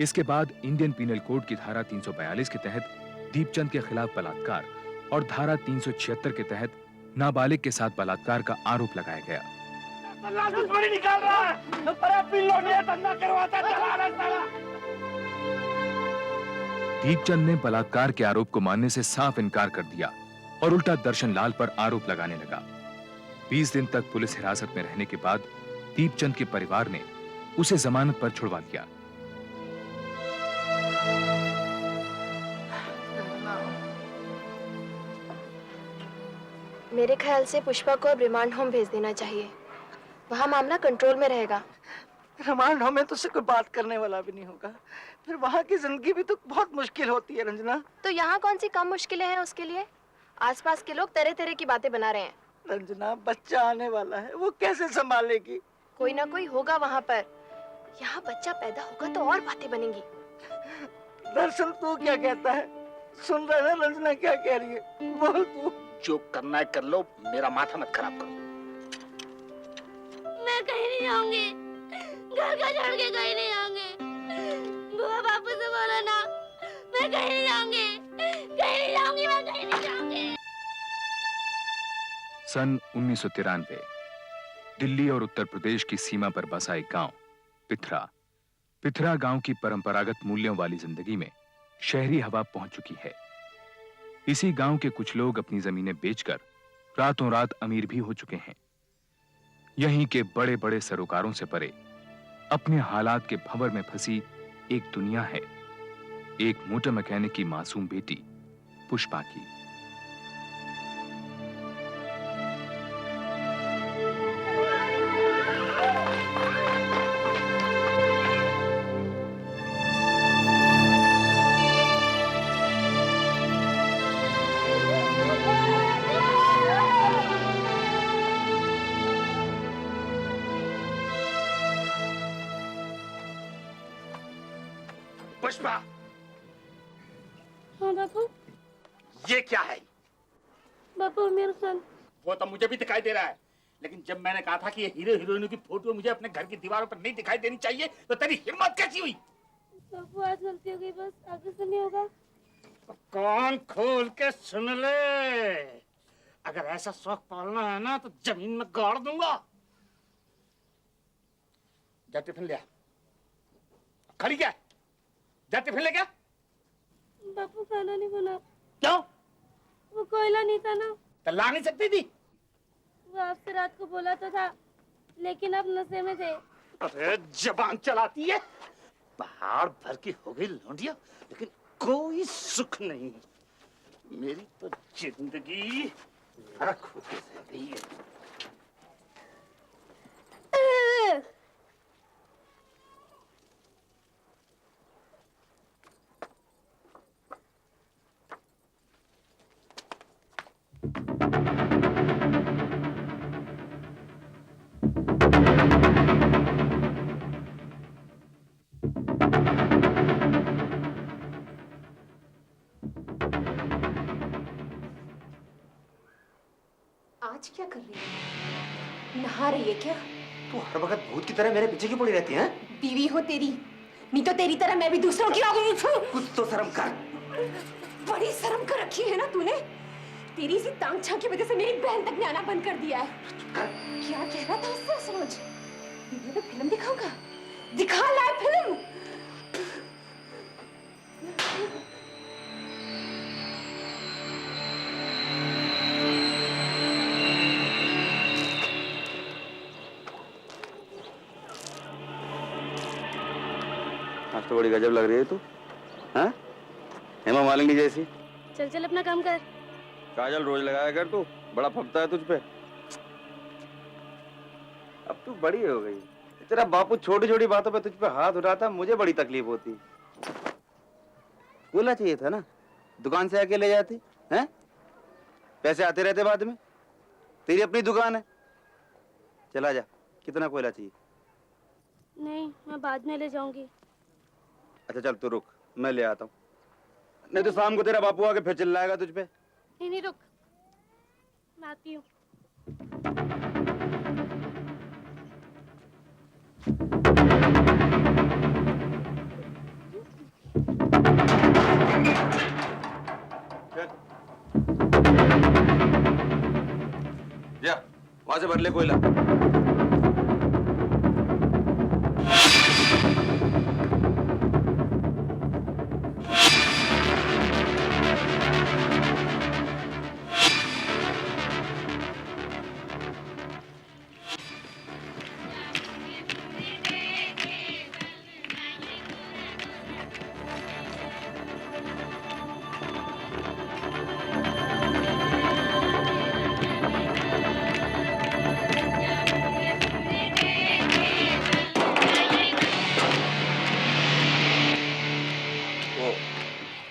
इसके बाद Indian penal code की धारा 342 के तहत दीपचंद के खिलाफ बलात्कार और धारा 376 के तहत नाबालिग के साथ बलात्कार का आरोप लगाया गया। निकाल रहा है, धंधा करवाता चला रहा। दीपचंद ने बलात्कार के आरोप को मानने से साफ इनकार कर दिया और उल्टा दर्शन लाल पर आरोप लगाने लगा। 20 दिन तक पुलिस हिरासत में रहने के बाद दीपचंद के परिवार ने उसे जमानत पर छुड़वा दिया। मेरे ख्याल से पुष्पा को अब रिमांड होम भेज देना चाहिए, वहाँ मामला कंट्रोल में रहेगा। रिमांड होम में तो उससे कोई बात करने वाला भी नहीं होगा, फिर वहाँ की जिंदगी भी तो बहुत मुश्किल होती है रंजना। तो यहाँ कौन सी कम मुश्किलें हैं उसके लिए? आसपास के लोग तरह तरह की बातें बना रहे हैं। रंजना, बच्चा आने वाला है, वो कैसे संभालेगी? कोई ना कोई होगा वहाँ पर। यहाँ बच्चा पैदा होगा तो और बातें बनेंगी। दर्शन तू क्या कहता है? सुन रहा है रंजना क्या कह रही है? बोल तू। जो करना है कर लो, मेरा माथा मत खराब करो। मैं कहीं नहीं जाऊंगी, घर का छोड़ के कहीं नहीं जाऊंगी। बुआ बापू से बोलो ना, मैं कहीं नहीं जाऊंगी, कहीं नहीं जाऊंगी, मैं कहीं नहीं जाऊंगी। सन 1993 दिल्ली और उत्तर प्रदेश की सीमा पर बसा एक गांव पिथरा गांव की परंपरागत मूल्यों वाली जिंदगी में शहरी हवा पहुंच चुकी है। इसी गांव के कुछ लोग अपनी जमीनें बेचकर रातों रात अमीर भी हो चुके हैं। यहीं के बड़े बड़े सरोकारों से परे अपने हालात के भंवर में फंसी एक दुनिया है, एक मोटर मैकेनिक की मासूम बेटी पुष्पा की। पुष्पा, हाँ बापू। ये क्या है? बापू मेरा सन। वो तो मुझे भी दिखाई दे रहा है, लेकिन जब मैंने कहा था कि ये हीरो हीरोइनों की फोटो मुझे अपने घर की दीवारों पर नहीं दिखाई देनी चाहिए, तो तेरी हिम्मत कैसी हुई? बापू आज गलती हो गई, बस आगे से नहीं होगा। तो कान खोल के सुन ले, अगर ऐसा शौक पालना है ना तो जमीन में गाड़ दूंगा। जा टिफिन ले आ। खड़ी क्या? जा टिफिन ले क्या? बापू खाना नहीं बना। क्यों? वो कोयला नहीं था ना। तो ला नहीं सकती थी? वो आपसे रात को बोला तो था, लेकिन अब नशे में थे। अरे जबान चलाती है, पहाड़ भर की हो गई लौंडिया, लेकिन कोई सुख नहीं। मेरी तो जिंदगी नरक होती रह गई है। आज क्या कर रही है? नहा रही है क्या? तू हर वक्त भूत की तरह मेरे पीछे क्यों पड़ी रहती है? बीवी हो तेरी, नहीं तो तेरी तरह मैं भी दूसरों की हो गई। कुछ तो शर्म कर। बड़ी शर्म कर रखी है ना तूने। तेरी इसी तांगछा की वजह से मेरी बहन तक ने आना बंद कर दिया है। क्या कह रहा था उससे समझ? मैं तो फिल्म दिखाऊंगा, दिखा लाए फिल्म। आज तो बड़ी गजब लग रही है तू, हाँ? हेमा मालिनी जैसी। चल चल अपना काम कर। काजल रोज लगाया कर तू, बड़ा फपता है तुझ पे। अब तू बड़ी हो गई, तेरा बापू छोटी छोटी बातों पे तुझ पे हाथ उठाता, मुझे बड़ी तकलीफ होती। बोलना चाहिए था ना, दुकान से आके ले जाती, हैं? पैसे आते रहते बाद में, तेरी अपनी दुकान है। चला जा, कितना कोयला चाहिए? नहीं, मैं बाद में ले जाऊंगी। अच्छा चल तू रुक, मैं ले आता हूँ, नहीं तो शाम को तेरा बापू आके फिर चिल्लाएगा तुझ पे। नहीं नहीं रुक, मैं आती हूँ। जा वहां से भर ले कोयला।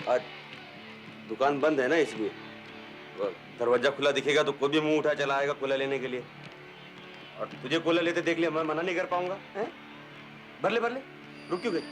आज दुकान बंद है ना, इसलिए दरवाजा खुला दिखेगा तो कोई भी मुंह उठा चला आएगा कोला लेने के लिए। और तुझे कोला लेते देख लिया, मैं मना नहीं कर पाऊंगा। हैं? भर ले रुक क्यों गई?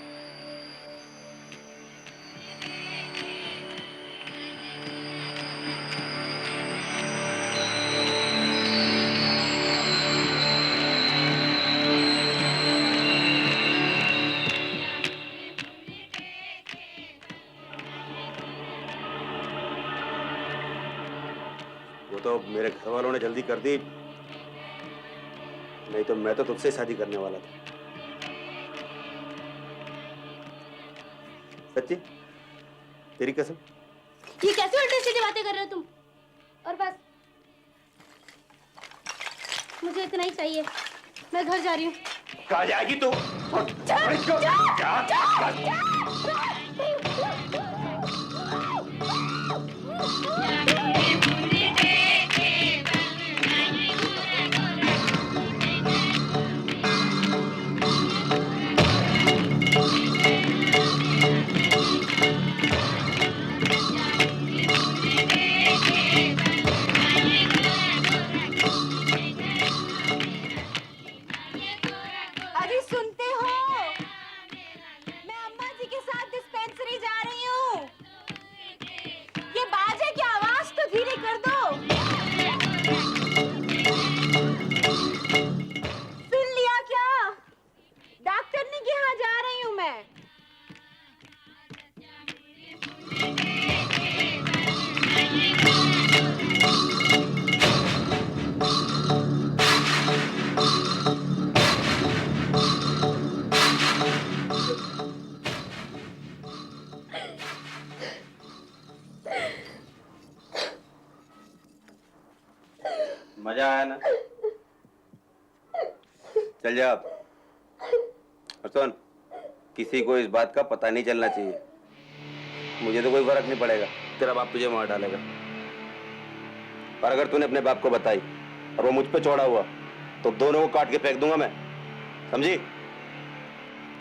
वो तो मेरे घर वालों ने जल्दी कर दी, नहीं तो मैं तो तुझसे शादी करने वाला था। सच्ची तेरी कसम। ये कैसे उल्टी सीधी बातें कर रहे हो तुम? और बस मुझे इतना ही चाहिए, मैं घर जा रही हूँ। कहाँ जाएगी तू? अरे सुनते हो? मैं अम्मा जी के साथ डिस्पेंसरी जा रही हूँ। ये बाजे की आवाज तो धीरे कर दो। सुन लिया क्या? डॉक्टरनी के यहाँ जा रही हूँ मैं। मजा आया ना? चल जा अब। और सुन, किसी को इस बात का पता नहीं चलना चाहिए। मुझे तो कोई फर्क नहीं पड़ेगा, तेरा बाप तुझे मार डालेगा। पर अगर तूने अपने बाप को बताई और वो मुझ पे चौड़ा हुआ तो दोनों को काट के फेंक दूंगा मैं, समझी?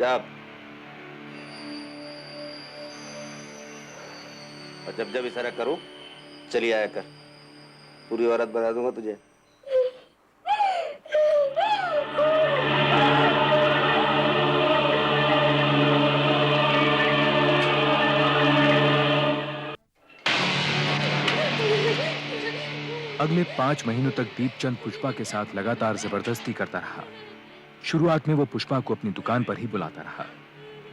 जा। और जब जब इशारा करूं चली आया कर, पूरी औरत बना दूंगा तुझे। अगले 5 महीनों तक दीपचंद पुष्पा के साथ लगातार जबरदस्ती करता रहा। शुरुआत में वो पुष्पा को अपनी दुकान पर ही बुलाता रहा,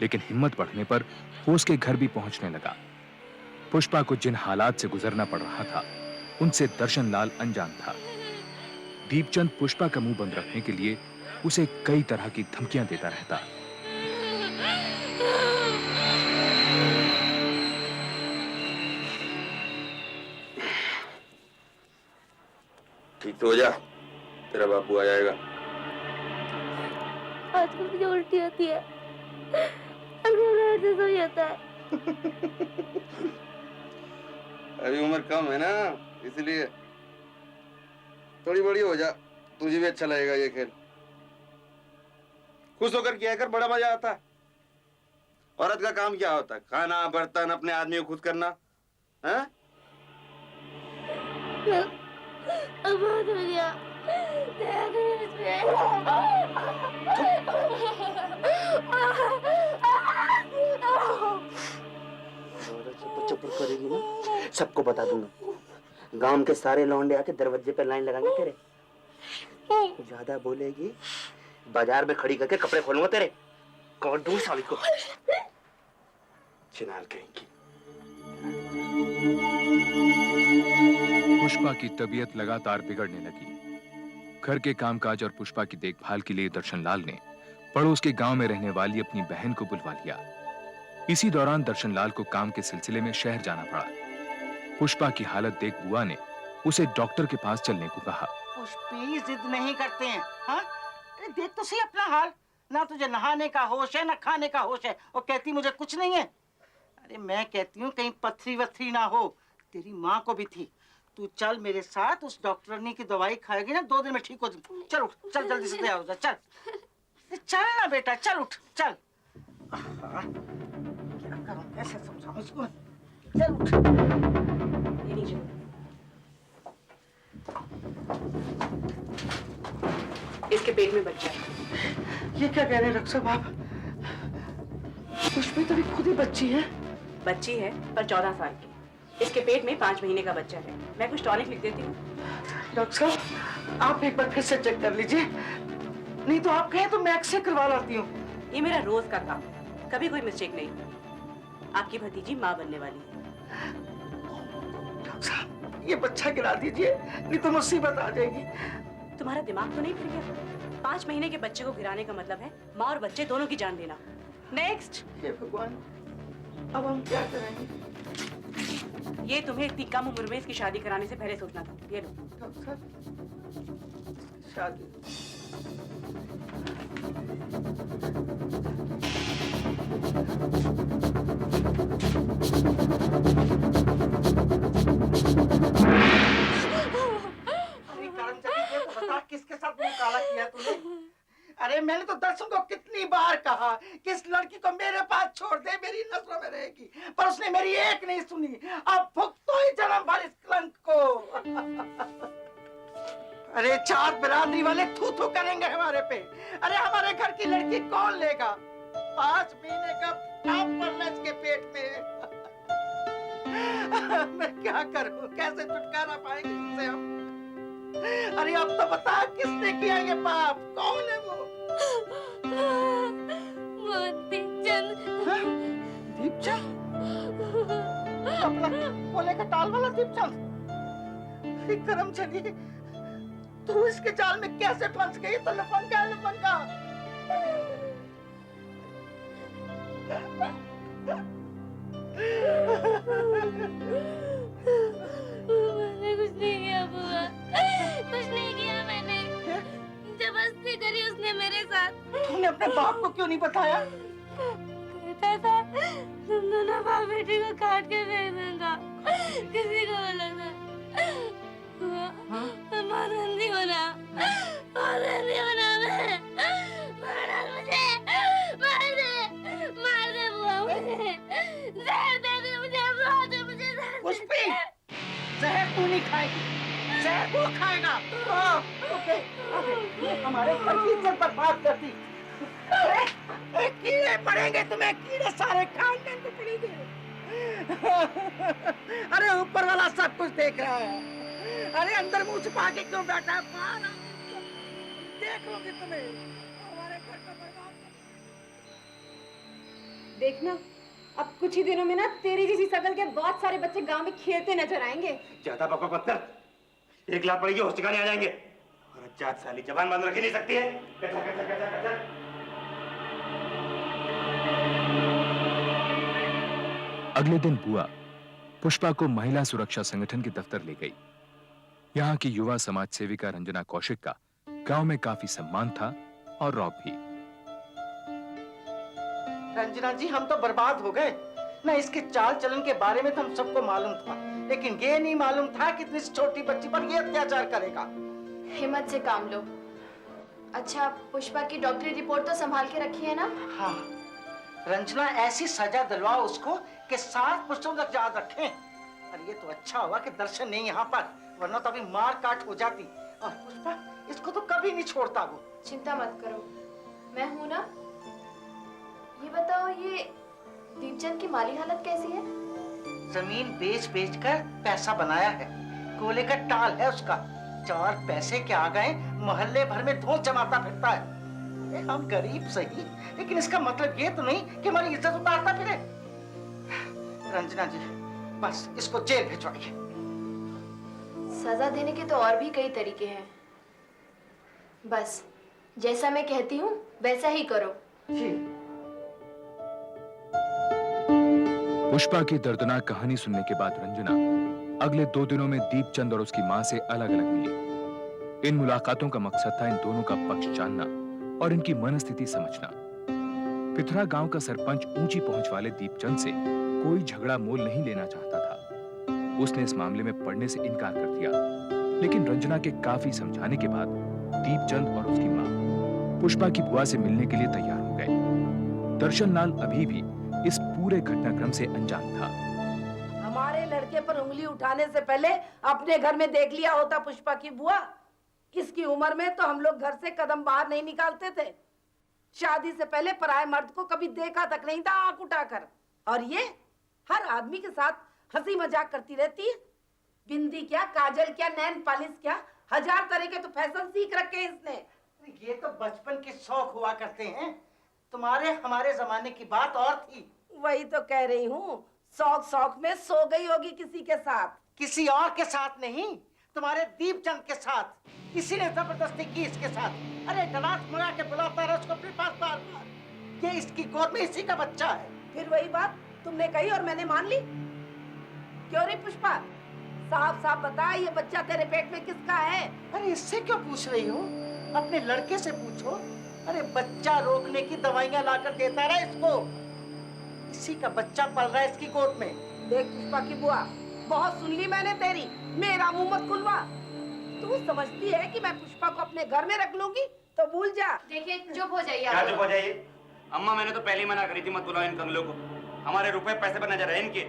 लेकिन हिम्मत बढ़ने पर वो उसके घर भी पहुंचने लगा। पुष्पा को जिन हालात से गुजरना पड़ रहा था उनसे दर्शन लाल अनजान था। दीपचंद पुष्पा का मुंह बंद रखने के लिए उसे कई तरह की धमकियां देता रहता। ठीक तो हो जा, तेरा बापू आ जाएगा। आजकल मुझे उल्टी होती है, ऐसे सो जाता है। अभी उम्र कम है ना, इसलिए थोड़ी बड़ी हो जा, तुझे भी अच्छा लगेगा ये खेल। खुश होकर किया कर, बड़ा मजा आता है। औरत का काम क्या होता है? खाना, बर्तन, अपने आदमी को खुश करना, है? अब बहुत हो गया। चुप करेगी ना, सबको बता दूंगा। गांव के सारे लौंडे आके दरवाजे पे लाइन लगाएंगे तेरे। ज्यादा बोलेगी बाजार में खड़ी करके कपड़े खोलूंगा तेरे। कौन दूं साली को? चिनार कहेंगी। पुष्पा की तबीयत लगातार बिगड़ने लगी। घर के कामकाज और पुष्पा की देखभाल के लिए दर्शनलाल ने पड़ोस के गांव में रहने वाली अपनी बहन को बुलवा लिया। इसी दौरान दर्शनलाल को काम के सिलसिले में शहर जाना पड़ा। पुष्पा की हालत देख बुआ ने उसे डॉक्टर के पास चलने को कहा। पुष्पी जिद नहीं करते हैं, हाँ? अरे देख तो सही अपना हाल, ना तुझे नहाने का होश है ना खाने का होश है, और कहती मुझे कुछ नहीं है। अरे मैं कहती हूँ कहीं पथरी वथरी ना हो, तेरी माँ को भी थी। तू चल मेरे साथ, उस डॉक्टरनी की दवाई खाएगी ना 2 दिन में ठीक हो जाएगी। चल उठ, चल जल्दी से तैयार हो जा, चल चल ना बेटा, चल उठ चल। क्या करूं, कैसे समझाऊं इसको? चल उठ। ये लीजिए। इसके पेट में बच्चा है। ये क्या कह रहे हैं डॉक्टर साहब आप? पुष्पी तो भी खुद ही बच्ची है। बच्ची है पर 14 साल की। इसके पेट में 5 महीने का बच्चा है। मैं कुछ टॉनिक लिख देती हूँ। डॉक्टर साहब आप एक बार फिर से चेक कर लीजिए, नहीं तो आप कहें तो मैं एक्सरे करवा लाती हूँ। ये मेरा रोज का काम है, कभी कोई मिस्टेक नहीं। आपकी भतीजी माँ बनने वाली है। डॉक्टर साहब ये बच्चा गिरा दीजिए, नहीं तो मुसीबत आ जाएगी। तुम्हारा दिमाग तो नहीं फिर गया? 5 महीने के बच्चे को गिराने का मतलब है माँ और बच्चे दोनों की जान देना। नेक्स्ट। हे भगवान, अब हम क्या करेंगे? ये तुम्हें इतनी कम उम्र में इसकी शादी कराने से पहले सोचना था। ये लो। डॉक्टर साहब शादी किसके साथ मुंह काला किया तूने? अरे मैंने तो दर्शन को कितनी बार कहा कि इस लड़की को मेरे पास छोड़ दे, मेरी नजरों में रहेगी, पर उसने मेरी एक नहीं सुनी। अब भुगतो ही जन्म भर इस कलंक को। अरे 4 बिरादरी वाले थू थू करेंगे हमारे पे। अरे हमारे घर की लड़की कौन लेगा? 5 महीने का काम पड़ना इसके पेट में। मैं क्या करूं, कैसे छुटकारा पाएंगे इससे हम? अरे अब तो बता किसने किया ये पाप, कौन है वो? दीपचंद। दीपचंद? अपना कोले का टाल वाला दीपचंद? अरे करम चली, तू इसके जाल में कैसे फंस गई? तो लफंगा है, लफंगा। मैंने कुछ नहीं किया बुआ, कुछ नहीं किया मैंने। जबरदस्ती करी उसने मेरे साथ। तूने अपने बाप को क्यों नहीं बताया? कहता था तुम दोनों बाप बेटी को काट के फेंक दूंगा, किसी को बोला था। मार रही हो ना, मार रही हो ना। मैं मार मुझे, मार दे बुआ मुझे, जहर दे दे मुझे, बुआ दे मुझे जहर। पुष्पी, जहर तू नहीं खाएगी, जहर वो खाएगा। ओके, हमारे घर की इज्जत बर्बाद करती। अरे कीड़े पड़ेंगे तुम्हें, कीड़े सारे खानदान को पड़ेंगे। अरे ऊपर वाला सब कुछ देख रहा है। अरे अंदर मुंह छुपा के क्यों बैठा है? बाहर आओ, देख लोगे तुम्हें, हमारे घर को बर्बाद। देखना अब कुछ ही दिनों में ना तेरी जैसी शकल के बहुत सारे बच्चे गांव में खेलते नजर आएंगे। ज्यादा बकवास मत कर, 1 लाख पड़ेगी होश ठिकाने आ जाएंगे। और जात साली जबान बंद रख ही नहीं सकती है। अगले दिन बुआ पुष्पा को महिला सुरक्षा संगठन के दफ्तर ले गई। यहाँ की युवा समाज सेविका रंजना कौशिक का गांव में काफी सम्मान था और रौब भी। रंजना जी हम तो बर्बाद हो गए ना। इसके चाल चलन के बारे में तो हम सबको मालूम था, लेकिन ये नहीं मालूम था कि इतनी छोटी बच्ची पर ये अत्याचार करेगा। हिम्मत से काम लो। अच्छा पुष्पा की डॉक्टरी रिपोर्ट तो संभाल के रखी है ना? हाँ, रंजना ऐसी सजा दिलवा उसको कि 7 पुरुषों तक याद रखें। और ये तो अच्छा हुआ कि दर्शन नहीं यहाँ पर, वरना तो अभी मार काट हो जाती। और पुष्पा इसको तो कभी नहीं छोड़ता वो। चिंता मत करो, मैं हूं ना। ये बताओ, ये दीपचंद की माली हालत कैसी है? जमीन बेच बेच कर पैसा बनाया है, कोले का टाल है उसका। 4 पैसे के आ गए मोहल्ले भर में धूल जमाता फिरता है। हम गरीब सही, लेकिन इसका मतलब ये तो नहीं कि हमारी इज्जत उतारता फिरे। रंजना जी, बस इसको जेल भिजवाइए। सजा देने के तो और भी कई तरीके हैं, बस जैसा मैं कहती हूँ वैसा ही करो। जी। पुष्पा की दर्दनाक कहानी सुनने के बाद रंजना अगले 2 दिनों में दीपचंद और उसकी मां से अलग-अलग मिली। इन मुलाकातों का मकसद था इन दोनों का पक्ष जानना और इनकी मनस्थिति समझना। पिथरा गांव का सरपंच ऊंची पहुंच वाले दीपचंद से कोई झगड़ा मोल नहीं लेना चाहता था। उसने इस मामले में पढ़ने से इनकार कर दिया, लेकिन रंजना के काफी समझाने के बाद दीपचंद और उसकी मां पुष्पा की बुआ से मिलने के लिए तैयार हो गए। दर्शन लाल अभी भी इस पूरे घटनाक्रम से अनजान था। हमारे लड़के पर उंगली उठाने से पहले अपने घर में देख लिया होता पुष्पा की बुआ। किसकी उम्र में तो हम लोग घर से कदम बाहर नहीं निकालते थे। शादी से पहले पराये मर्द को कभी देखा तक नहीं था आंख उठाकर। और ये हर आदमी के साथ हंसी मजाक करती रहती है। बिंदी क्या, काजल क्या, नैन पालिश क्या, 1000 तरह के तो फैशन सीख रखे हैं इसने। ये तो बचपन के शौक हुआ करते हैं, तुम्हारे हमारे जमाने की बात और थी। वही तो कह रही हूँ, शौक शौक में सो गई होगी किसी के साथ। किसी और के साथ नहीं, तुम्हारे दीपचंद के साथ। इसी ने जबरदस्ती की इसके साथ। अरे डरात मंगा के बुलाता रहा उसको अपने पास बार-बार। ये इसकी गोद में इसी का बच्चा है। फिर वही बात तुमने कही और मैंने मान ली। क्यों रे पुष्पा, साफ साफ बता, ये बच्चा तेरे पेट में किसका है? अरे इससे क्यों पूछ रही हो? अपने लड़के से पूछो। अरे बच्चा रोकने की दवाइयां लाकर देता रहा इसको। इसी का बच्चा पल रहा है इसकी गोद में। देख पुष्पा की बुआ, बहुत सुन ली मैंने तेरी, मेरा मुंह मत खुलवा। तू समझती है कि मैं पुष्पा को अपने घर में रख लूंगी? तो भूल जा। देखिए चुप हो जाइए। क्या चुप हो जाइए? अम्मा मैंने तो पहले ही मना करी थी, मत बुलाओ इन कंगलों को। हमारे रुपए पैसे पर नजर है इनके।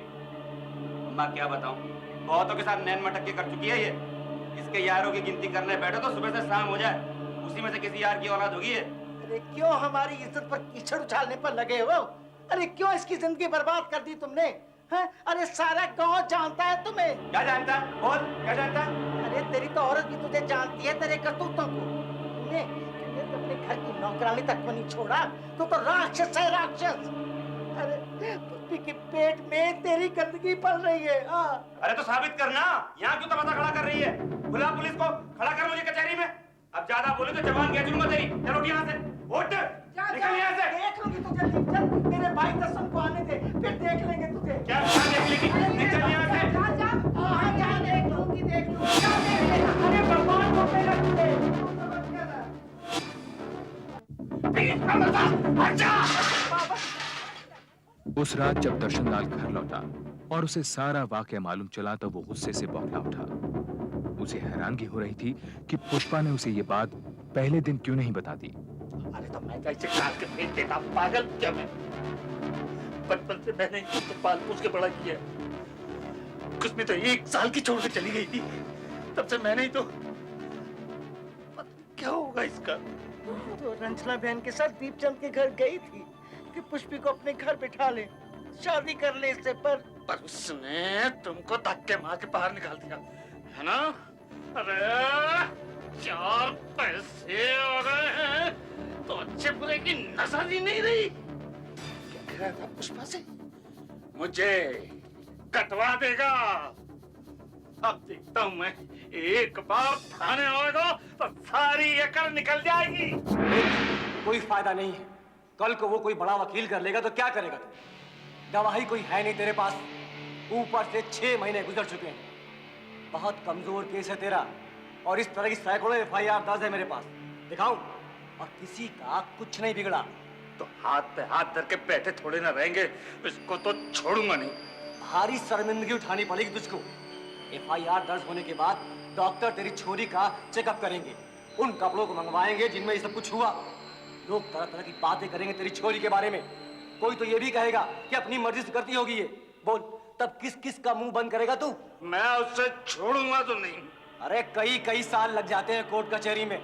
अम्मा क्या बताऊं, बहुतों के साथ नैन मटक के कर चुकी है ये। इसके यारों की गिनती करने बैठो तो सुबह से शाम हो जाए, उसी में से किसी यार की औलाद होगी है। अरे क्यों हमारी इज्जत पर कीचड़ उछालने पर लगे हो? अरे क्यों इसकी जिंदगी बर्बाद कर दी तुमने? हैं? अरे सारा गांव जानता है तुम्हें। क्या जानता? बोल, क्या जानता? अरे तेरी तो औरत भी तुझे जानती है, तेरे करतूतों को। तुमने तो अपने घर की नौकरानी तक को नहीं छोड़ा। तू तो राक्षस है, राक्षस। अरे पुष्पी के पेट में तेरी गंदगी पल रही है। अरे तो साबित करना, यहाँ क्यों तमाशा खड़ा कर रही है? बुला पुलिस को, खड़ा कर मुझे कचहरी में। अब ज्यादा बोले तो जवान खींच लूंगा तेरी। चलो उठ यहाँ से, उठ, निकल यहाँ से। देख लूंगी तुझे दीपचंद, मेरे भाई कसम को आने दे, फिर देख लेंगे तुझे। क्या देख लेगी? निकल यहाँ से। जा देख लूंगी, देख लूंगी। अरे भगवान को मेरा तुझे। उस रात जब दर्शन लाल घर लौटा और उसे सारा वाकया मालूम चला तो वो गुस्से से बौखला उठा। उसे हैरानगी हो रही थी कि पुष्पा ने उसे ये बात पहले दिन क्यों नहीं बता दी। अरे तो मैं कैसे काट के फेंक देता, पागल क्या मैं? बचपन से मैंने इसको पाल पोस के बड़ा किया। कुछ में तो 1 साल की छोड़ के चली गई थी, तब से मैंने ही तो। क्या होगा इसका? तो रंजना बहन के साथ दीपचंद के घर गई थी कि पुष्पी को अपने घर बिठा ले, शादी कर ले इससे। पर उसने तुमको धक्के मार के बाहर निकाल दिया है ना? अरे 4 पैसे आ गए हैं तो अच्छे बुरे की नजर ही नहीं रही। क्या कह रहा था पुष्पा से? मुझे कटवा देगा। अब देखता हूँ मैं, एक बार थाने आएगा तो सारी अकल निकल जाएगी। कोई फायदा नहीं है। कल को वो कोई बड़ा वकील कर लेगा तो क्या करेगा तू? गवाही कोई है नहीं तेरे पास, ऊपर से 6 महीने गुजर चुके हैं। बहुत कमजोर केस है तेरा और इस तरह की सैकड़ों FIR दर्ज है मेरे पास। दिखाऊं? और किसी का कुछ नहीं बिगड़ा। तो हाथ पे हाथ धर के बैठे थोड़े ना रहेंगे, इसको तो छोड़ूंगा नहीं। भारी शर्मिंदगी उठानी पड़ेगी तुझको। FIR दर्ज होने के बाद डॉक्टर तेरी छोरी का चेकअप करेंगे, उन कपड़ों को मंगवाएंगे जिनमें ये सब कुछ हुआ। लोग तरह तरह की बातें करेंगे तेरी छोरी के बारे में। कोई तो ये भी कहेगा कि अपनी मर्जी से करती होगी ये। बोल, तब किस किस का मुंह बंद करेगा तू? मैं उसे छोड़ूंगा तो नहीं। अरे कई साल लग जाते हैं कोर्ट कचहरी में।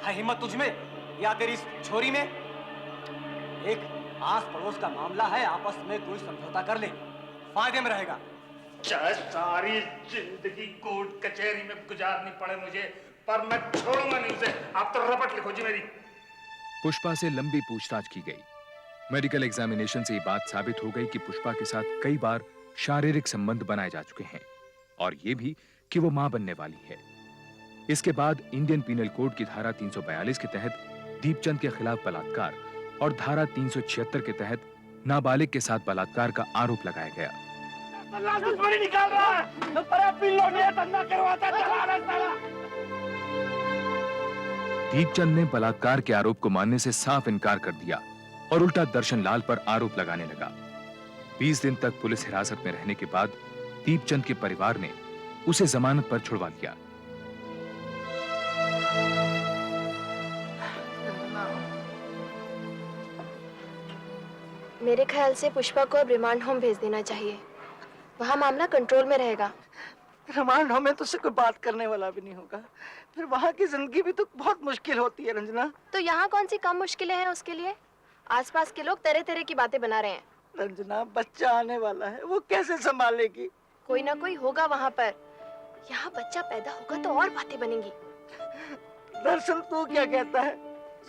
है हिम्मत तुझमें या तेरी छोरी में? एक आस पड़ोस का मामला है, आपस में कोई समझौता कर ले, फायदे में रहेगा। चाहे सारी जिंदगी कोर्ट कचहरी में गुजारनी पड़े मुझे, पर मैं छोड़ूंगा नहीं उसे। आप तो रपट लिखो जी मेरी। पुष्पा से लंबी पूछताछ की गई। मेडिकल एग्जामिनेशन से ये बात साबित हो गई कि पुष्पा के साथ कई बार शारीरिक संबंध बनाए जा चुके हैं और यह भी कि वो मां बनने वाली है। इसके बाद इंडियन पीनल कोड की धारा 342 के तहत दीपचंद के खिलाफ बलात्कार और धारा 376 के तहत नाबालिग के साथ बलात्कार का आरोप लगाया गया। निकाल रहा है, तो धंधा करवाता चला रहा है। दीपचंद ने बलात्कार के आरोप को मानने से साफ इनकार कर दिया और उल्टा दर्शन लाल पर आरोप लगाने लगा। 20 दिन तक पुलिस हिरासत में रहने के बाद दीपचंद के परिवार ने उसे जमानत पर छुड़वा लिया। मेरे ख्याल से पुष्पा को अब रिमांड होम भेज देना चाहिए। वहाँ मामला कंट्रोल में रहेगा। रिमांड होम में तो उससे कोई बात करने वाला भी नहीं होगा। फिर वहाँ की जिंदगी भी तो बहुत मुश्किल होती है रंजना। तो यहाँ कौन सी कम मुश्किलें हैं उसके लिए? आसपास के लोग तरह तरह की बातें बना रहे हैं। रंजना, बच्चा आने वाला है, वो कैसे संभालेगी? कोई ना कोई होगा वहाँ पर। यहाँ बच्चा पैदा होगा तो और बातें बनेंगी। दर्शन, तू क्या कहता है?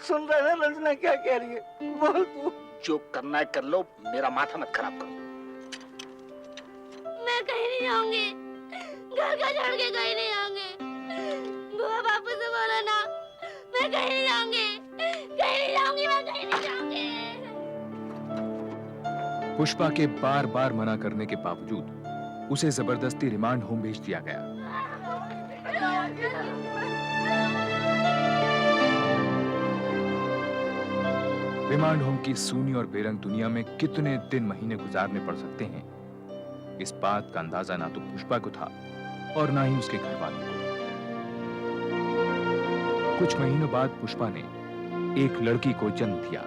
सुन रहा है ना रंजना क्या कह रही है? बोल तू। जो करना है कर लो, मेरा माथा मत खराब करो। मैं कहीं नहीं जाऊंगी, घर का छोड़ के कहीं नहीं जाऊंगी। बुआ बापू से बोलो ना, मैं कहीं नहीं जाऊंगी, कहीं नहीं जाऊंगी, मैं कहीं नहीं जाऊंगी। पुष्पा के बार बार मना करने के बावजूद उसे जबरदस्ती रिमांड होम भेज दिया गया। रिमांड होम की सूनी और बेरंग दुनिया में कितने दिन महीने गुजारने पड़ सकते हैं, इस बात का अंदाजा ना तो पुष्पा को था और ना ही उसके घर वालों को। कुछ महीनों बाद पुष्पा ने एक लड़की को जन्म दिया।